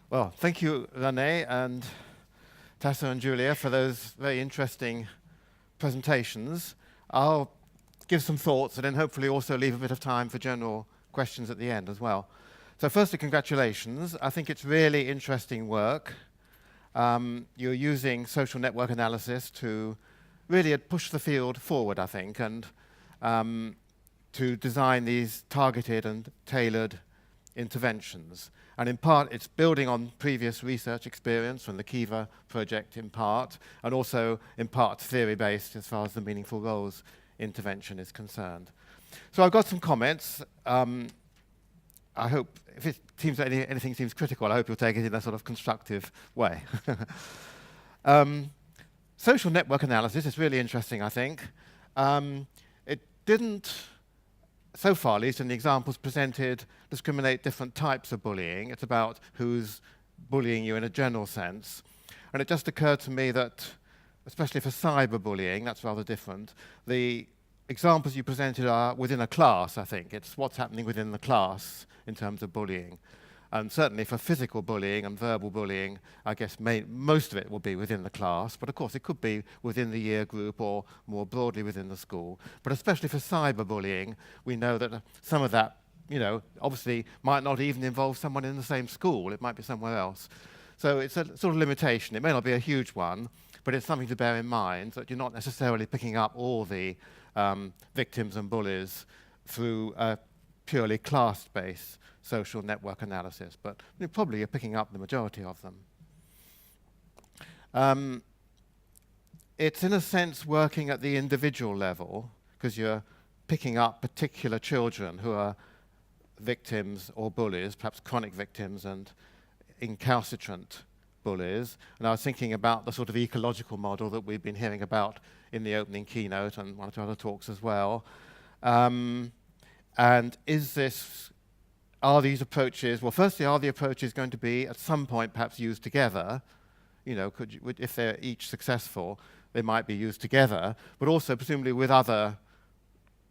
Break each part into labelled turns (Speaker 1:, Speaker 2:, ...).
Speaker 1: Well, thank you, René and Tessa and Julia, for those very interesting presentations. I'll give some thoughts and then hopefully also leave a bit of time for general questions at the end as well. So firstly, congratulations. I think it's really interesting work. You're using social network analysis to really push the field forward, I think, and to design these targeted and tailored interventions. And in part, it's building on previous research experience from the Kiva project in part, and also in part theory-based as far as the meaningful roles intervention is concerned. So I've got some comments. I hope, if it seems that anything seems critical, I hope you'll take it in a sort of constructive way. Social network analysis is really interesting, I think. It didn't, so far at least in the examples presented, discriminate different types of bullying. It's about who's bullying you in a general sense. And it just occurred to me that, especially for cyberbullying, that's rather different. The examples you presented are within a class, I think. It's what's happening within the class in terms of bullying. And certainly for physical bullying and verbal bullying, I guess most of it will be within the class, but of course it could be within the year group or more broadly within the school. But especially for cyberbullying, we know that some of that, obviously might not even involve someone in the same school. It might be somewhere else. So it's a sort of limitation. It may not be a huge one, but it's something to bear in mind, that you're not necessarily picking up all the victims and bullies through a purely class-based social network analysis, but probably you're picking up the majority of them. It's in a sense working at the individual level, because you're picking up particular children who are victims or bullies, perhaps chronic victims and incalcitrant bullies. And I was thinking about the sort of ecological model that we've been hearing about in the opening keynote and one or two other talks as well. And are these approaches, well, firstly, are the approaches going to be at some point perhaps used together? If they're each successful, they might be used together, but also presumably with other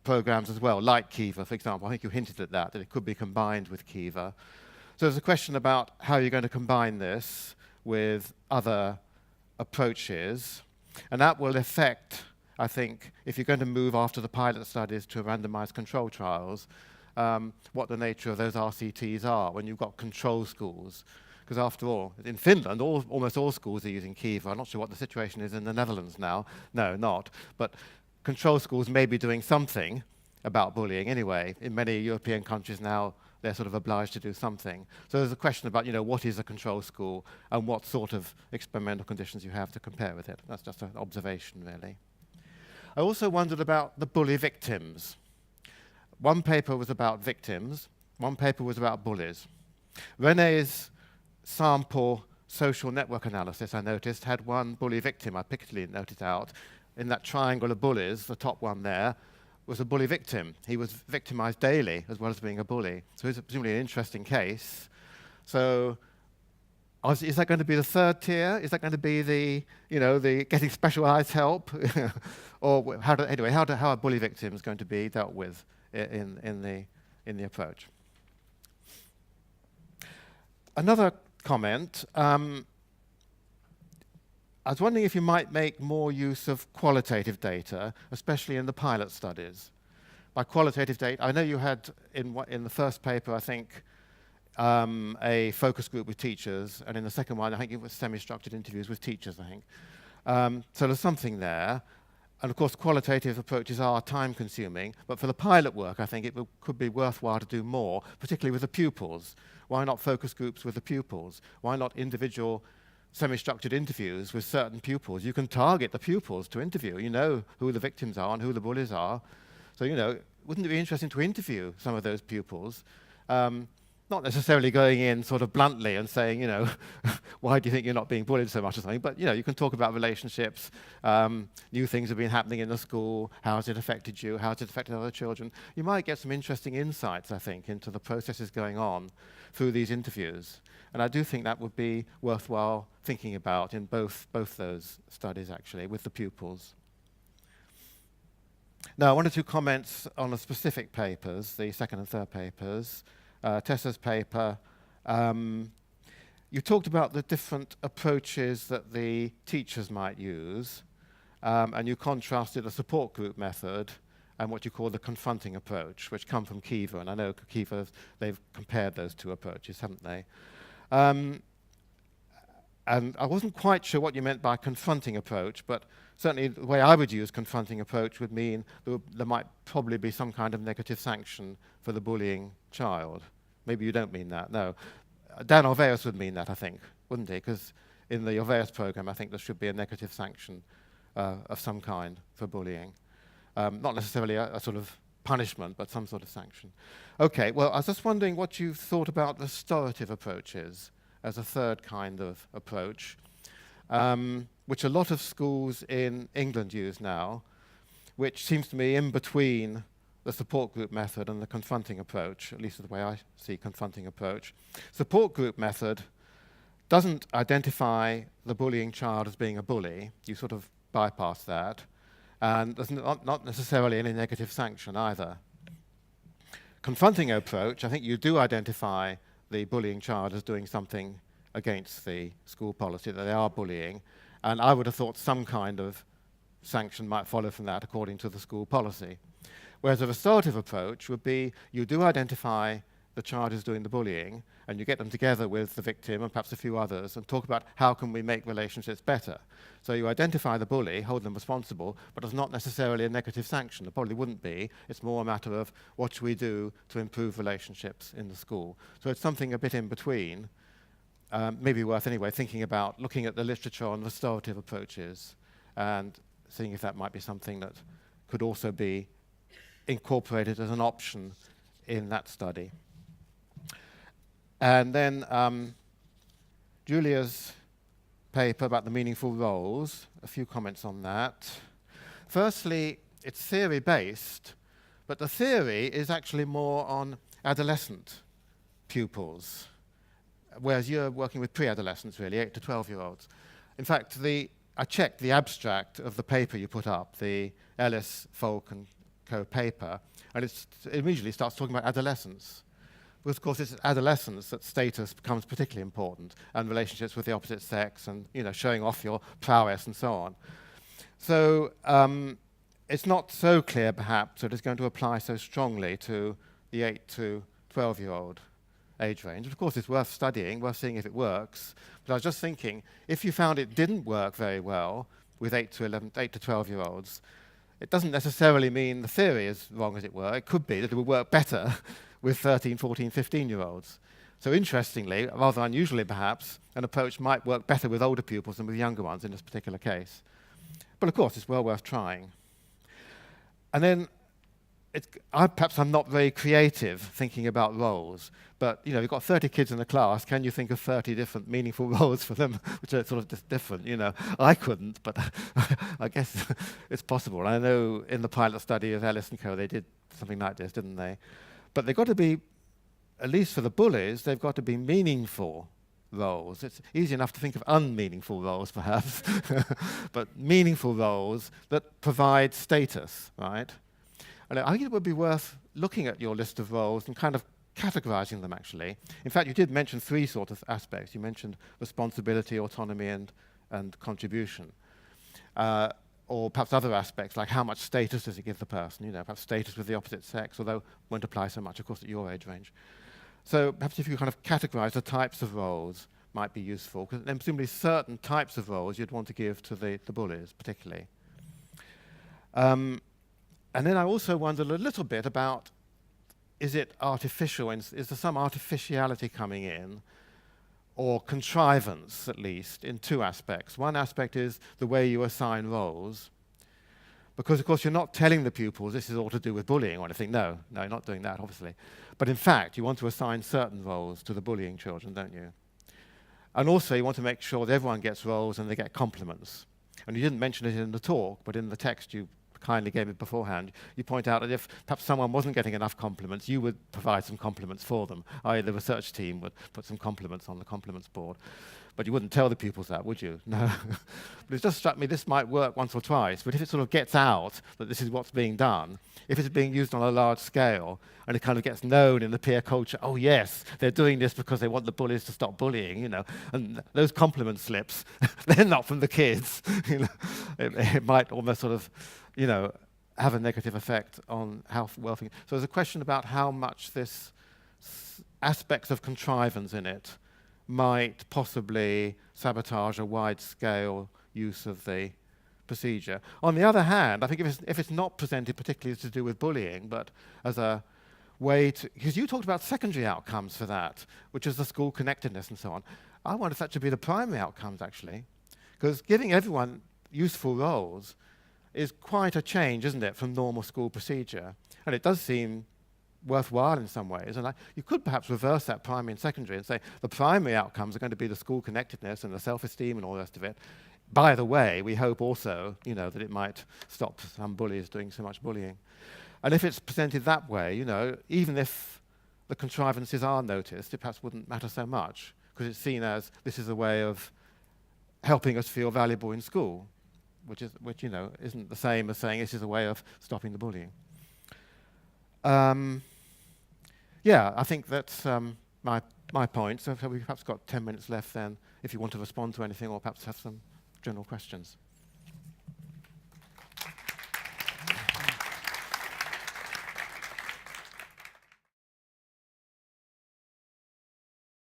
Speaker 1: programs as well, like Kiva, for example. I think you hinted at that it could be combined with Kiva. So there's a question about how you're going to combine this with other approaches, and that will affect, I think, if you're going to move after the pilot studies to randomized control trials, what the nature of those RCTs are when you've got control schools. Because after all, in Finland, almost all schools are using Kiva. I'm not sure what the situation is in the Netherlands now. No, not. But control schools may be doing something about bullying anyway. In many European countries now, they're sort of obliged to do something. So there's a question about, what is a control school and what sort of experimental conditions you have to compare with it. That's just an observation, really. I also wondered about the bully victims. One paper was about victims, one paper was about bullies. René's sample social network analysis, I noticed, had one bully victim. I particularly noted out in that triangle of bullies, the top one there, was a bully victim. He was victimized daily as well as being a bully. So it's presumably an interesting case. So is that going to be the third tier? Is that going to be the getting specialized help? Or how are bully victims going to be dealt with in the approach? Another comment. I was wondering if you might make more use of qualitative data, especially in the pilot studies. By qualitative data, I know you had in the first paper, I think, a focus group with teachers, and in the second one, I think it was semi-structured interviews with teachers, I think. So there's something there. And of course, qualitative approaches are time-consuming, but for the pilot work, I think it could be worthwhile to do more, particularly with the pupils. Why not focus groups with the pupils? Why not individual semi-structured interviews with certain pupils? You can target the pupils to interview. You know who the victims are and who the bullies are. So, wouldn't it be interesting to interview some of those pupils? Not necessarily going in sort of bluntly and saying, why do you think you're not being bullied so much or something? But, you can talk about relationships, new things have been happening in the school, how has it affected you, how has it affected other children? You might get some interesting insights, I think, into the processes going on through these interviews. And I do think that would be worthwhile thinking about in both those studies, actually, with the pupils. Now, one or two comments on the specific papers, the second and third papers. Tessa's paper, you talked about the different approaches that the teachers might use, and you contrasted a support group method and what you call the confronting approach, which come from Kiva, and I know Kiva, they've compared those two approaches, haven't they? And I wasn't quite sure what you meant by confronting approach, but certainly the way I would use confronting approach would mean there might probably be some kind of negative sanction for the bullying child. Maybe you don't mean that, no. Dan Orveus would mean that, I think, wouldn't he? Because in the Orveus program, I think there should be a negative sanction of some kind for bullying. Not necessarily a sort of punishment, but some sort of sanction. Okay, well, I was just wondering what you thought about restorative approaches as a third kind of approach, which a lot of schools in England use now, which seems to me in between the support group method and the confronting approach, at least the way I see confronting approach. Support group method doesn't identify the bullying child as being a bully. You sort of bypass that. And there's not necessarily any negative sanction either. Confronting approach, I think you do identify the bullying child as doing something against the school policy, that they are bullying, and I would have thought some kind of sanction might follow from that according to the school policy. Whereas a restorative approach would be you do identify the child who's doing the bullying, and you get them together with the victim and perhaps a few others and talk about how can we make relationships better. So you identify the bully, hold them responsible, but it's not necessarily a negative sanction. It probably wouldn't be. It's more a matter of what should we do to improve relationships in the school. So it's something a bit in between, maybe worth anyway thinking about looking at the literature on restorative approaches and seeing if that might be something that could also be incorporated as an option in that study. And then Julia's paper about the meaningful roles, a few comments on that. Firstly, it's theory-based, but the theory is actually more on adolescent pupils, whereas you're working with pre-adolescents, really, 8 to 12-year-olds. In fact, I checked the abstract of the paper you put up, the Ellis, Folk and Co paper, and it immediately starts talking about adolescence. Because, of course, it's adolescence that status becomes particularly important, and relationships with the opposite sex, and showing off your prowess and so on. So it's not so clear, perhaps, that it's going to apply so strongly to the 8 to 12-year-old age range. Of course, it's worth studying, worth seeing if it works. But I was just thinking, if you found it didn't work very well with 8 to 12-year-olds, it doesn't necessarily mean the theory is wrong, as it were. It could be that it would work better with 13, 14, 15-year-olds. So interestingly, rather unusually perhaps, an approach might work better with older pupils than with younger ones in this particular case. But of course, it's well worth trying. And then, perhaps I'm not very creative thinking about roles, but you've got 30 kids in the class, can you think of 30 different meaningful roles for them, which are sort of different, I couldn't, but I guess it's possible. I know in the pilot study of Ellis and Co, they did something like this, didn't they? But they've got to be, at least for the bullies, they've got to be meaningful roles. It's easy enough to think of unmeaningful roles, perhaps, but meaningful roles that provide status, right? And I think it would be worth looking at your list of roles and kind of categorizing them, actually. In fact, you did mention 3 sort of aspects. You mentioned responsibility, autonomy, and contribution. Or perhaps other aspects, like how much status does it give the person, perhaps status with the opposite sex, although won't apply so much, of course, at your age range. So perhaps if you kind of categorize the types of roles might be useful, because then presumably certain types of roles you'd want to give to the bullies, particularly. And then I also wondered a little bit about, is it artificial, is there some artificiality coming in, or contrivance, at least, in 2 aspects. One aspect is the way you assign roles, because, of course, you're not telling the pupils this is all to do with bullying or anything. No, you're not doing that, obviously. But in fact, you want to assign certain roles to the bullying children, don't you? And also, you want to make sure that everyone gets roles and they get compliments. And you didn't mention it in the talk, but in the text you kindly gave me beforehand, you point out that if perhaps someone wasn't getting enough compliments, you would provide some compliments for them, i.e. the research team would put some compliments on the compliments board. But you wouldn't tell the pupils that, would you? No. But it just struck me this might work once or twice, but if it sort of gets out that this is what's being done, if it's being used on a large scale, and it kind of gets known in the peer culture, oh yes, they're doing this because they want the bullies to stop bullying, you know, and those compliment slips, they're not from the kids. You know, it might almost sort of, you know, have a negative effect on how well things. So there's a question about how much this aspects of contrivance in it might possibly sabotage a wide-scale use of the procedure. On the other hand, I think if it's not presented particularly to do with bullying, but as a way to, because you talked about secondary outcomes for that, which is the school connectedness and so on. I want that to be the primary outcomes, actually, because giving everyone useful roles is quite a change, isn't it, from normal school procedure? And it does seem worthwhile in some ways. And you could perhaps reverse that primary and secondary and say the primary outcomes are going to be the school connectedness and the self-esteem and all the rest of it. By the way, we hope also, you know, that it might stop some bullies doing so much bullying. And if it's presented that way, you know, even if the contrivances are noticed, it perhaps wouldn't matter so much, because it's seen as this is a way of helping us feel valuable in school, which you know isn't the same as saying this is a way of stopping the bullying. Yeah, I think that's my point. So we've perhaps got 10 minutes left then, if you want to respond to anything or perhaps have some general questions.